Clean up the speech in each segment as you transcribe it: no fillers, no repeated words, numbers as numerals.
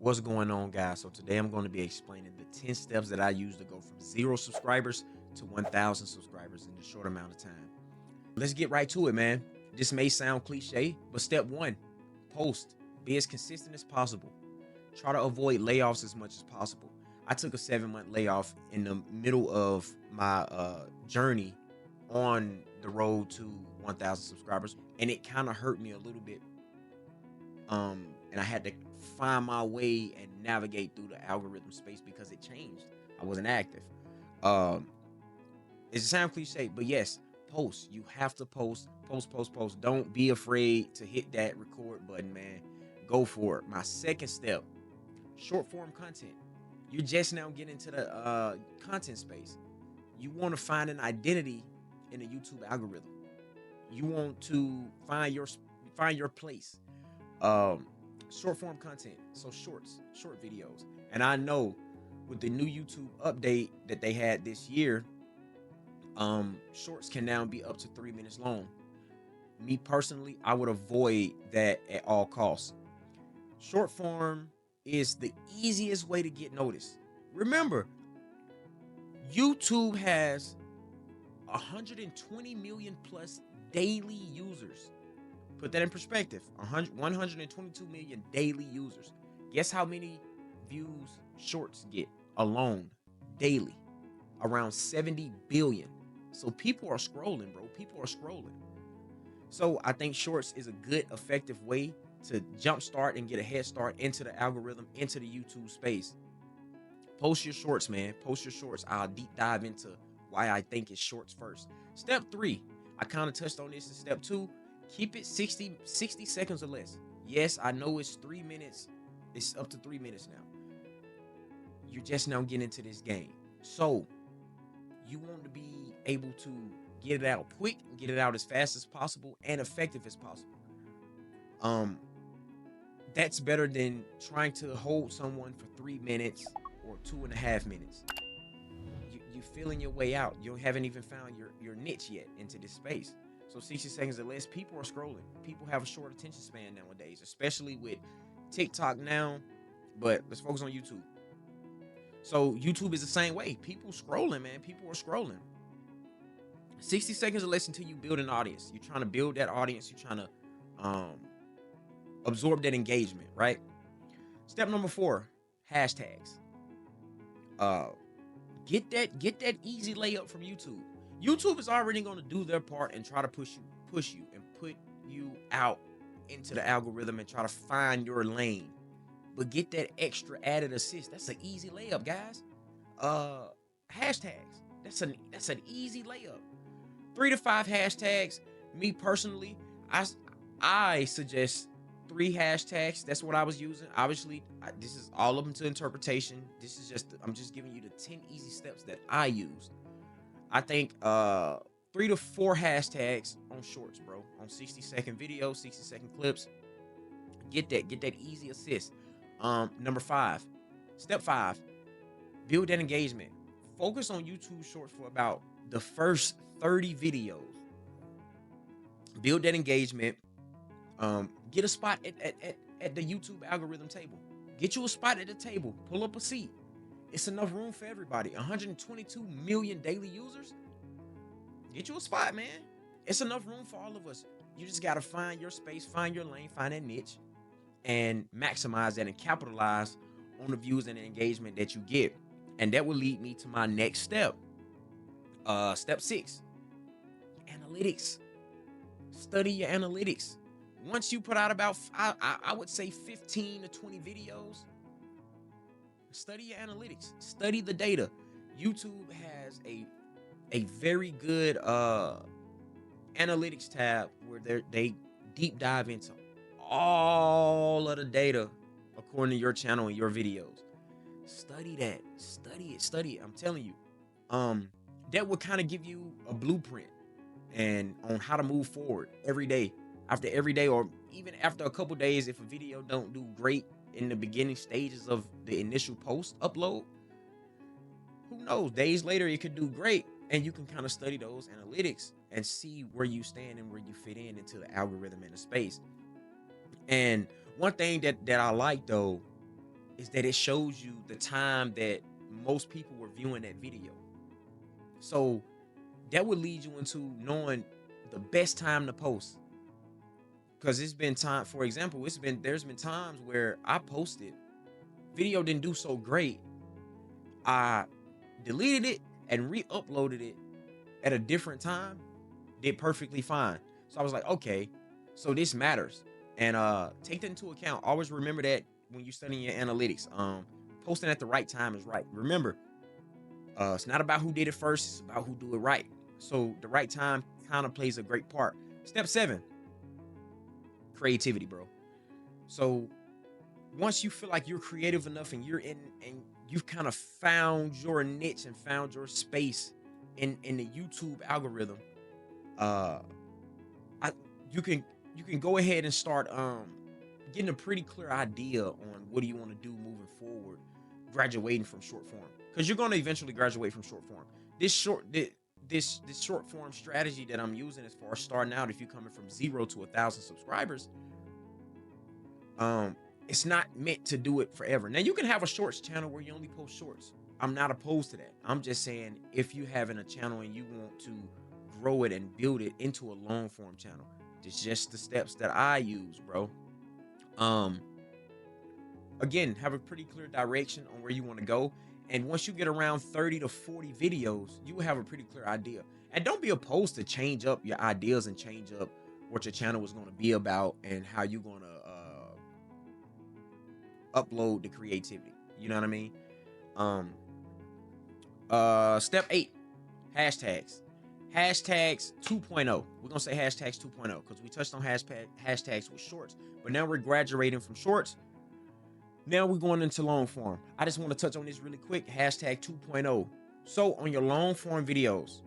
What's going on, guys? So today I'm going to be explaining the 10 steps that I use to go from 0 subscribers to 1,000 subscribers in a short amount of time. Let's get right to it, man. This may sound cliche, but step one, post. Be as consistent as possible. Try to avoid layoffs as much as possible. I took a 7-month layoff in the middle of my journey on the road to 1,000 subscribers, and it kind of hurt me a little bit. And I had to find my way and navigate through the algorithm space because it changed. I wasn't active. Um, it sounds cliche, but yes, post. You have to post, post, post, post. Don't be afraid to hit that record button, man. Go for it. My second step, short form content. You're just now getting into the content space. You want to find an identity in the YouTube algorithm. You want to find your place. Um, Short form content, so short videos. And I know with the new YouTube update that they had this year, shorts can now be up to 3 minutes long. Me personally, I would avoid that at all costs. Short form is the easiest way to get noticed. Remember, YouTube has 120 million plus daily users. Put that in perspective. 122 million daily users. Guess how many views shorts get alone daily? Around 70 billion. So people are scrolling, bro. People are scrolling. So I think shorts is a good, effective way to jumpstart and get a head start into the algorithm, into the YouTube space. Post your shorts, man. Post your shorts. I'll deep dive into why I think it's shorts first. Step three, I kind of touched on this in step two. Keep it 60 seconds or less. Yes, I know it's 3 minutes. It's up to 3 minutes now. You're just now getting into this game. So you want to be able to get it out quick, get it out as fast as possible and effective as possible. Um, that's better than trying to hold someone for 3 minutes or 2.5 minutes. You're feeling your way out. You haven't even found your niche yet into this space. So 60 seconds or less, people are scrolling. People have a short attention span nowadays, especially with TikTok now. But let's focus on YouTube. So YouTube is the same way. People scrolling, man. People are scrolling. 60 seconds or less until you build an audience. You're trying to build that audience. You're trying to um, absorb that engagement, right? Step number 4, hashtags. Uh, get that easy layup from YouTube. YouTube is already going to do their part and try to push you and put you out into the algorithm and try to find your lane. But get that extra added assist. That's an easy layup, guys. Uh Hashtags. That's an easy layup. 3 to 5 hashtags. Me personally, I suggest 3 hashtags. That's what I was using. Obviously, this is all up to interpretation. This is I'm just giving you the 10 easy steps that I used. I think 3 to 4 hashtags on shorts, bro. On 60-second videos, 60-second clips. Get that easy assist. Number 5. Step 5. Build that engagement. Focus on YouTube shorts for about the first 30 videos. Build that engagement. Get a spot at the YouTube algorithm table. Get you a spot at the table. Pull up a seat. It's enough room for everybody. 122 million daily users. Get you a spot, man. It's enough room for all of us. You just gotta find your space, find your lane, find that niche, and maximize that and capitalize on the views and the engagement that you get. And that will lead me to my next step. Step 6, analytics. Study your analytics. Once you put out about, I would say 15 to 20 videos, study your analytics. Study the data. YouTube has a very good analytics tab where they deep dive into all of the data according to your channel and your videos. Study that. Study it. I'm telling you. That will kind of give you a blueprint and on how to move forward every day. After every day, or even after a couple days, if a video don't do great in the beginning stages of the initial post upload, who knows? Days later, it could do great, and you can kind of study those analytics and see where you stand and where you fit in into the algorithm and the space. And one thing that I like though is that it shows you the time that most people were viewing that video. So that would lead you into knowing the best time to post. Because it's been time, for example, there's been times where I posted, video didn't do so great. I deleted it and re-uploaded it at a different time, did perfectly fine. So I was like, okay, so this matters. And take that into account. Always remember that when you're studying your analytics. Posting at the right time is right. Remember, it's not about who did it first, it's about who do it right. So the right time kind of plays a great part. Step 7, creativity, bro. So once you feel like you're creative enough and you're in and you've kind of found your niche and found your space in the YouTube algorithm, uh I you can go ahead and start getting a pretty clear idea on what do you want to do moving forward, graduating from short form, because you're going to eventually graduate from short form. This short form strategy that I'm using as far as starting out, if you're coming from 0 to 1,000 subscribers, um it's not meant to do it forever. Now you can have a shorts channel where you only post shorts. I'm not opposed to that. I'm just saying, if you having a channel and you want to grow it and build it into a long form channel, it's just the steps that I use, bro. um Again, have a pretty clear direction on where you want to go, and once you get around 30 to 40 videos, you will have a pretty clear idea. And don't be opposed to change up your ideas and change up what your channel is going to be about and how you're going to upload the creativity. You know what I mean? um Step 8, hashtags. Hashtags 2.0. We're gonna say hashtags 2.0 because we touched on hashtags with shorts, but now we're graduating from shorts. Now we're going into long form. I just want to touch on this really quick. Hashtag 2.0. So on your long form videos,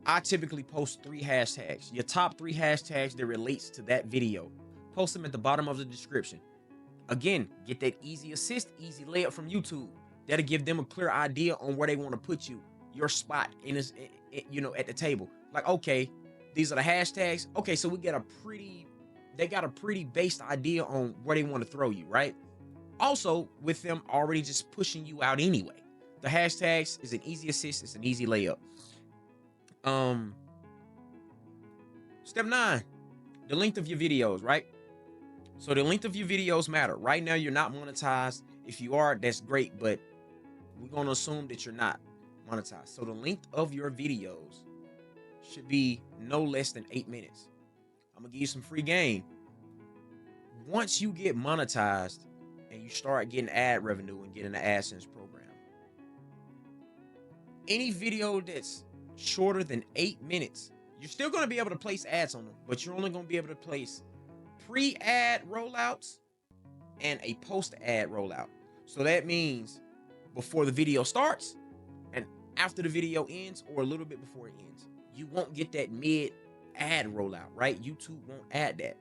I typically post 3 hashtags. Your top 3 hashtags that relates to that video. Post them at the bottom of the description. Again, get that easy assist, easy layup from YouTube. That'll give them a clear idea on where they want to put you, your spot in this, at the table. Like, okay, these are the hashtags. Okay, so they got a pretty based idea on where they want to throw you, right? Also, with them already just pushing you out anyway. The hashtags is an easy assist, it's an easy layup. Step 9, the length of your videos, right? So the length of your videos matter. Right now, you're not monetized. If you are, that's great, but we're going to assume that you're not monetized. So the length of your videos should be no less than 8 minutes. I'm going to give you some free game. Once you get monetized and you start getting ad revenue and getting the AdSense program, any video that's shorter than 8 minutes, you're still going to be able to place ads on them, but you're only going to be able to place pre-ad rollouts and a post-ad rollout. So that means before the video starts and after the video ends, or a little bit before it ends. You won't get that mid-ad rollout, right? YouTube won't add that.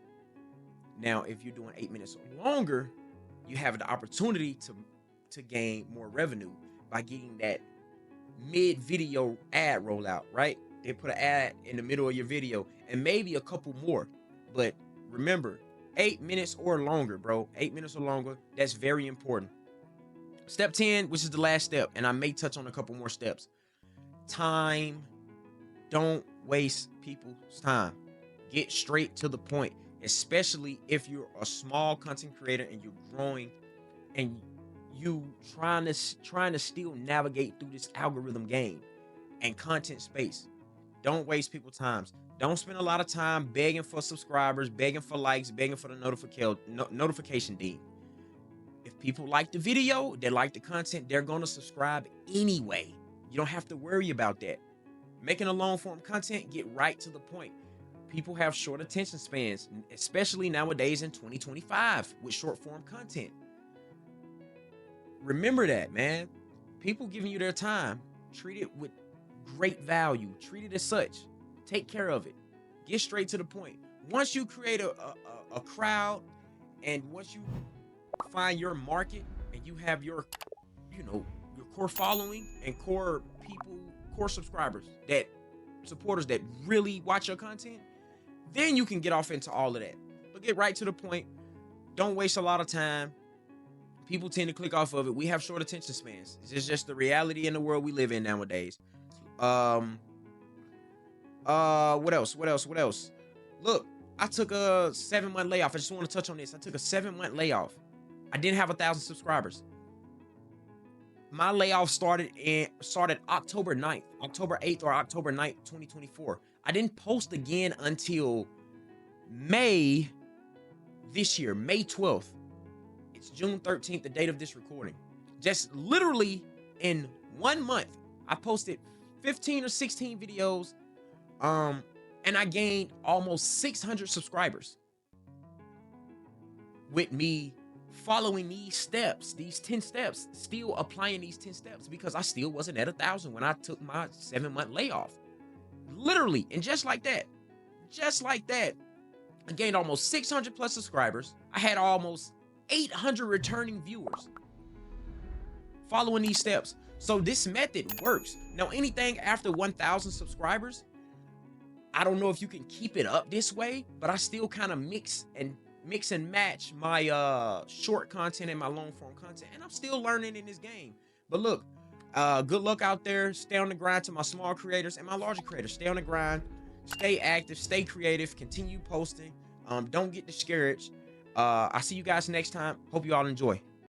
Now, if you're doing 8 minutes or longer, you have the opportunity to gain more revenue by getting that mid-video ad rollout, right? They put an ad in the middle of your video and maybe a couple more. But remember, 8 minutes or longer, bro. 8 minutes or longer. That's very important. Step 10, which is the last step, and I may touch on a couple more steps. Time. Don't waste people's time. Get straight to the point, especially if you're a small content creator and you're growing and you trying to still navigate through this algorithm game and content space. Don't waste people's times. Don't spend a lot of time begging for subscribers, begging for likes, begging for the notification ding. If people like the video, they like the content, they're going to subscribe anyway. You don't have to worry about that. Making a long form content, get right to the point. People have short attention spans, especially nowadays in 2025 with short form content. Remember that, man. People giving you their time, treat it with great value. Treat it as such. Take care of it. Get straight to the point. Once you create a crowd, and once you find your market and you have your core following and core people, core subscribers, that supporters that really watch your content, then you can get off into all of that. But get right to the point. Don't waste a lot of time. People tend to click off of it. We have short attention spans. It's just the reality in the world we live in nowadays. Um, what else? What else? What else? Look, I took a 7-month layoff. I just want to touch on this. I took a 7-month layoff. I didn't have 1,000 subscribers. My layoff started October 9th, October 8th or October 9th, 2024. I didn't post again until May this year, May 12th. It's June 13th, the date of this recording. Just literally in 1 month, I posted 15 or 16 videos, and I gained almost 600 subscribers with me following these steps, these 10 steps, still applying these 10 steps, because I still wasn't at 1,000 when I took my 7-month layoff. Literally, and just like that, I gained almost 600 plus subscribers. I had almost 800 returning viewers following these steps. So this method works. Now, anything after 1,000 subscribers, I don't know if you can keep it up this way, but I still kind of mix and match my short content and my long form content, and I'm still learning in this game. But look, good luck out there. Stay on the grind. To my small creators and my larger creators, stay on the grind, stay active, stay creative, continue posting. Don't get discouraged. I'll see you guys next time. Hope you all enjoy.